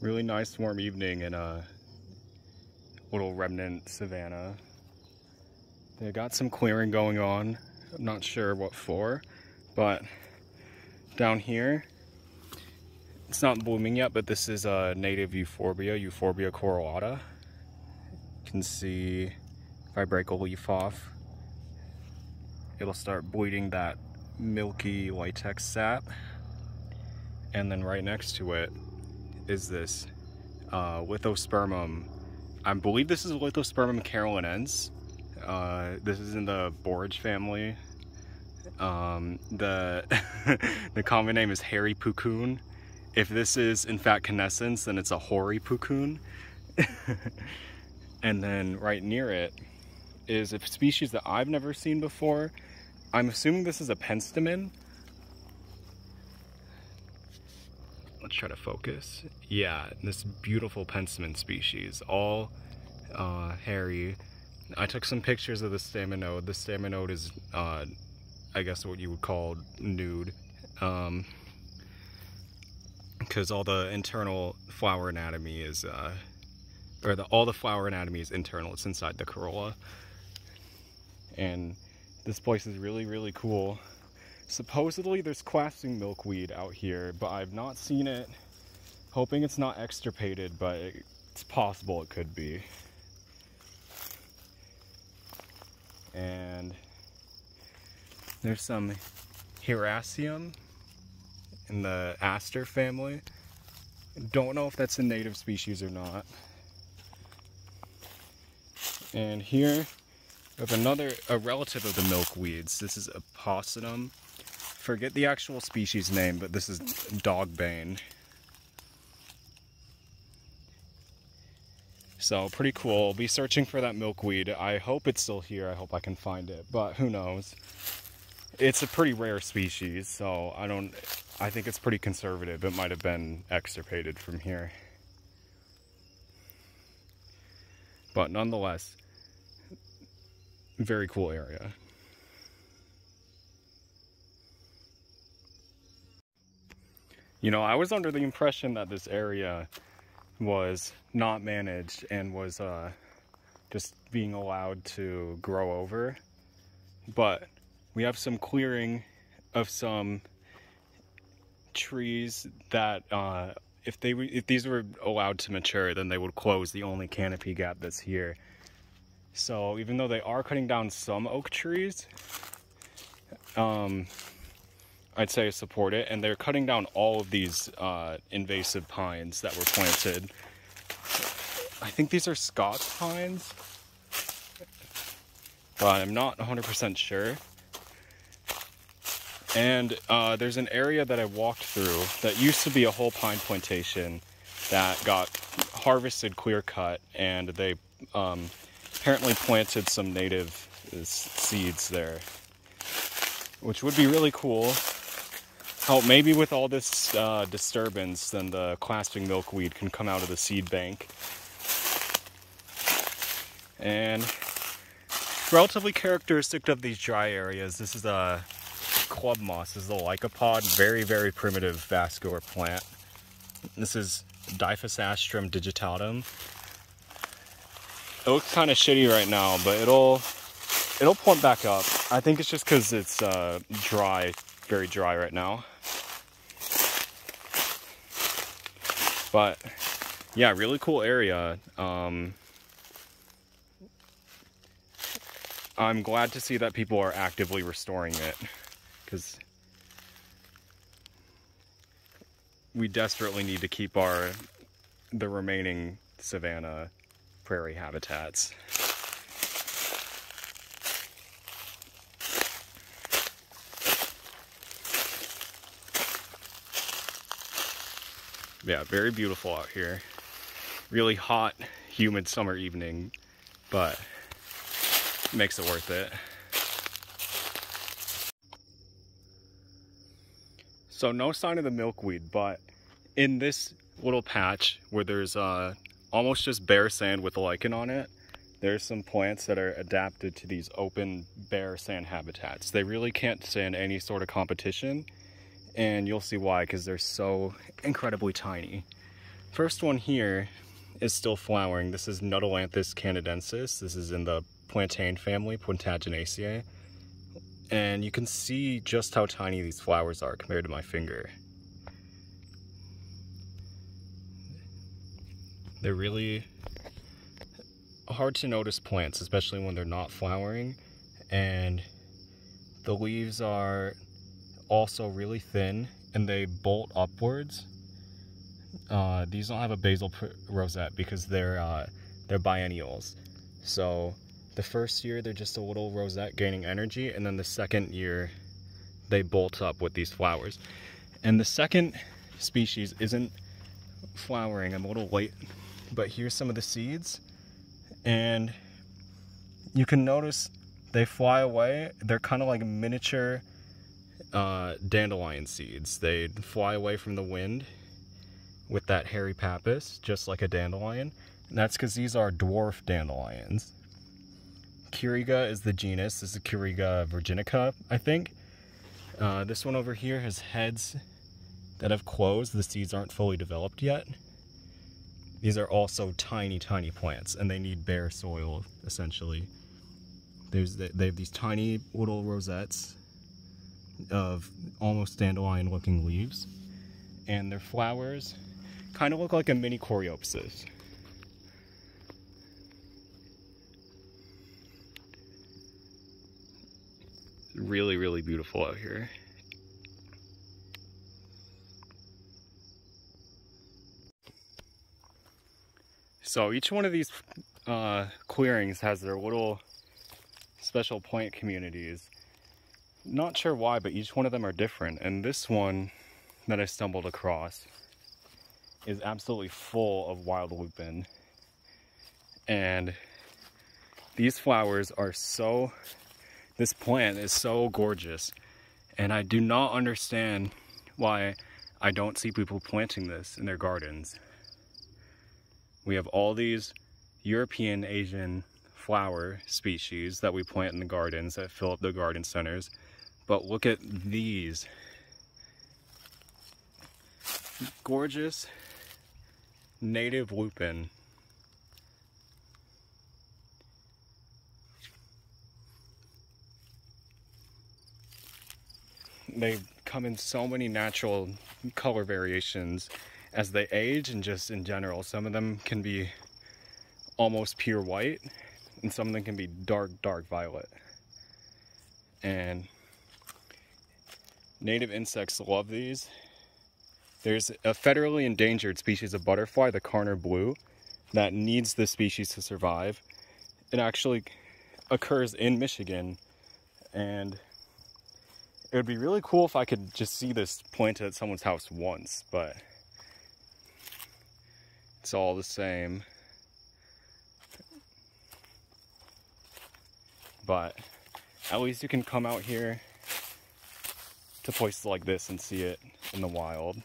Really nice warm evening in a little remnant savanna. They got some clearing going on. I'm not sure what for, but down here, it's not blooming yet, but this is a native euphorbia corrallata. You can see if I break a leaf off, it'll start bleeding that milky latex sap. And then right next to it is this lithospermum. I believe this is Lithospermum carolinense. This is in the borage family. The the common name is hairy puccoon. If this is in fact canescence, then it's a hoary puccoon. And then right near it is a species that I've never seen before. I'm assuming this is a penstemon. Let's try to focus. Yeah, this beautiful penstemon species, all hairy. I took some pictures of the staminode. The staminode is, I guess, what you would call nude, because all the internal flower anatomy is, all the flower anatomy is internal. It's inside the corolla, and this place is really, really cool. Supposedly there's clasping milkweed out here, but I've not seen it. Hoping it's not extirpated, but it's possible it could be. And there's some Hieracium in the aster family. Don't know if that's a native species or not. And here we have a relative of the milkweeds. This is Opposonum. Forget the actual species name, but this is dogbane. So pretty cool. I'll be searching for that milkweed. I hope it's still here. I hope I can find it, but who knows? It's a pretty rare species, so I think it's pretty conservative. It might have been extirpated from here. But nonetheless, very cool area. You know, I was under the impression that this area was not managed and was just being allowed to grow over. But we have some clearing of some trees that if these were allowed to mature, then they would close the only canopy gap that's here. So even though they are cutting down some oak trees, I'd say support it, and they're cutting down all of these invasive pines that were planted. I think these are Scots pines, but I'm not 100% sure. And there's an area that I walked through that used to be a whole pine plantation that got harvested clear cut, and they apparently planted some native seeds there, which would be really cool. Oh, maybe with all this disturbance, then the clasping milkweed can come out of the seed bank. And relatively characteristic of these dry areas, this is a club moss. This is a lycopod, very, very primitive vascular plant. This is Diphysastrum digitatum. It looks kind of shitty right now, but it'll plump back up. I think it's just because it's dry, very dry right now. But yeah, really cool area. I'm glad to see that people are actively restoring it, because we desperately need to keep the remaining savanna prairie habitats. Yeah, very beautiful out here. Really hot, humid summer evening, but makes it worth it. So no sign of the milkweed, but in this little patch where there's almost just bare sand with lichen on it, there's some plants that are adapted to these open, bare sand habitats. They really can't stand any sort of competition, and you'll see why, because they're so incredibly tiny. First one here is still flowering. This is Nuttalanthus canadensis. This is in the plantain family, Plantagenaceae. And you can see just how tiny these flowers are compared to my finger. They're really hard to notice plants, especially when they're not flowering. And the leaves are also really thin and they bolt upwards. These don't have a basal rosette because they're biennials. So the first year they're just a little rosette gaining energy, and then the second year they bolt up with these flowers. And the second species isn't flowering. I'm a little late, but here's some of the seeds, and you can notice they fly away. They're kind of like miniature dandelion seeds. They fly away from the wind with that hairy pappus, just like a dandelion. And that's because these are dwarf dandelions. Curiga is the genus. This is Curiga virginica, I think. This one over here has heads that have closed. The seeds aren't fully developed yet. These are also tiny, tiny plants, and they need bare soil, essentially. They have these tiny little rosettes of almost dandelion-looking leaves, and their flowers kind of look like a mini coreopsis. Really, really beautiful out here. So each one of these clearings has their little special plant communities. Not sure why, but each one of them are different. And this one that I stumbled across is absolutely full of wild lupin. And these flowers are so, this plant is so gorgeous. And I do not understand why I don't see people planting this in their gardens. We have all these European, Asian flower species that we plant in the gardens that fill up the garden centers. But look at these gorgeous native lupin. They come in so many natural color variations as they age, and just in general. Some of them can be almost pure white, and some of them can be dark, dark violet. And native insects love these. There's a federally endangered species of butterfly, the Carner blue, that needs this species to survive. It actually occurs in Michigan, and it would be really cool if I could just see this planted at someone's house once, but it's all the same. But at least you can come out here to places like this and see it in the wild.